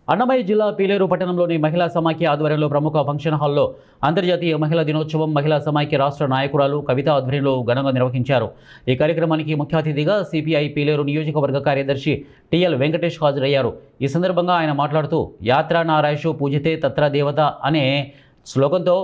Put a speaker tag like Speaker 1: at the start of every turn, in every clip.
Speaker 1: అన్నమయ్య జిల్లా పీలేరు పట్టణంలోని మహిళా సమాఖ్య ఆధ్వర్యంలో ప్రముఖ ఫంక్షన్ హాల్లో అంతర్జాతీయ మహిళా దినోత్సవం మహిళా సమాఖ్య రాష్ట్ర నాయకురాలు కవిత ఆధ్వర్యంలో ఘనంగా నిర్వహించారు. ఈ కార్యక్రమానికి ముఖ్య అతిథిగా సిపిఐ పీలేరు నియోజకవర్గ కార్యదర్శి టిఎల్ వెంకటేష్ హాజరయ్యారు. ఈ సందర్భంగా ఆయన మాట్లాడుతూ యాత్ర నారాయషు పూజితే తత్ర దేవత అనే శ్లోకంతో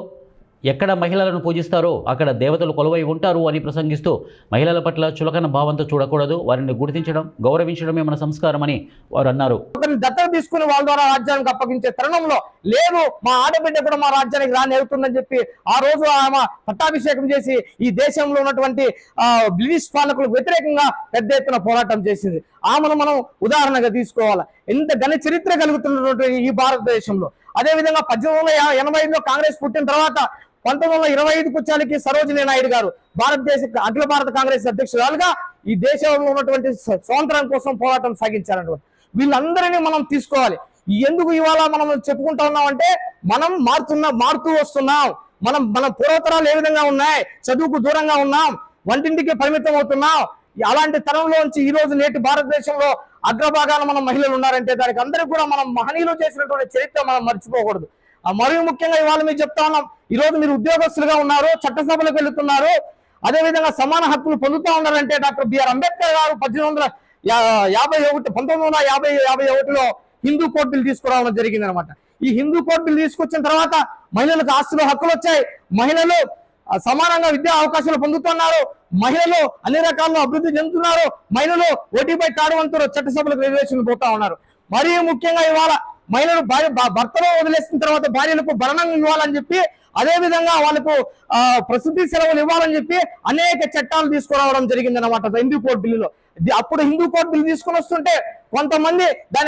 Speaker 1: ఎక్కడ మహిళలను పూజిస్తారో అక్కడ దేవతలు కొలువై ఉంటారు అని ప్రసంగిస్తూ మహిళల పట్ల చులకన భావంతో చూడకూడదు, వారిని గుర్తించడం గౌరవించడమే మన సంస్కారం అని వారు అన్నారు.
Speaker 2: దత్తత తీసుకుని వాళ్ళ ద్వారా రాజ్యానికి అప్పగించే తరుణంలో లేదు మా ఆడబిడ్డ కూడా మా రాజ్యానికి రానేవుతుందని చెప్పి ఆ రోజు ఆమె పట్టాభిషేకం చేసి ఈ దేశంలో ఉన్నటువంటి బ్రిటిష్ పాలకులకు వ్యతిరేకంగా పెద్ద ఎత్తున పోరాటం చేసింది. ఆమెను మనం ఉదాహరణగా తీసుకోవాలి. ఎంత ఘన చరిత్ర కలుగుతున్నటువంటి ఈ భారతదేశంలో. అదేవిధంగా 1885లో కాంగ్రెస్ పుట్టిన తర్వాత 1925 వచ్చానికి సరోజినీ నాయుడు గారు భారతదేశ అఖిల భారత కాంగ్రెస్ అధ్యక్షురాలుగా ఈ దేశంలో ఉన్నటువంటి స్వాతంత్రం కోసం పోరాటం సాగించారన్నమాట. వీళ్ళందరినీ మనం తీసుకోవాలి. ఎందుకు ఇవాళ మనం చెప్పుకుంటా ఉన్నామంటే మనం మారుతూ వస్తున్నాం. మన పూర్వతరాలు ఏ విధంగా ఉన్నాయి, చదువుకు దూరంగా ఉన్నాం, వంటింటికి పరిమితం అవుతున్నాం. అలాంటి తరంలోంచి ఈ రోజు నేటి భారతదేశంలో అగ్రభాగాన మనం మహిళలు ఉన్నారంటే దానికి అందరికీ కూడా మనం మహనీయులు చేసినటువంటి చరిత్ర మనం మర్చిపోకూడదు. మరియు ముఖ్యంగా ఇవాళ మీరు చెప్తా ఉన్నాం, ఈ రోజు మీరు ఉద్యోగస్తులుగా ఉన్నారు, చట్టసభలకు వెళుతున్నారు, అదేవిధంగా సమాన హక్కులు పొందుతూ ఉన్నారంటే డాక్టర్ బిఆర్ అంబేద్కర్ గారు 1951లో హిందూ కోడ్ బిల్ తీసుకురావడం జరిగింది అనమాట. ఈ హిందూ కోడ్ బిల్ తీసుకొచ్చిన తర్వాత మహిళలకు ఆస్తులు హక్కులు వచ్చాయి, మహిళలు సమానంగా విద్యా అవకాశాలు పొందుతున్నారు, మహిళలు అన్ని రకాల్లో అభివృద్ధి చెందుతున్నారు, మహిళలు ఓటీపై తాడువంతులు చట్టసభలకు రిజర్వేషన్ పోతా ఉన్నారు. మరియు ముఖ్యంగా ఇవాళ మహిళలు భర్తలో వదిలేసిన తర్వాత భార్యలకు భరణం ఇవ్వాలని చెప్పి, అదే విధంగా వాళ్ళకు ప్రసూతి సెలవులు ఇవ్వాలని చెప్పి అనేక చట్టాలు తీసుకురావడం జరిగింది అనమాట హిందూ కోడ్ బిల్లులో. అప్పుడు హిందూ కోడ్ బిల్లు తీసుకుని వస్తుంటే కొంతమంది దాన్ని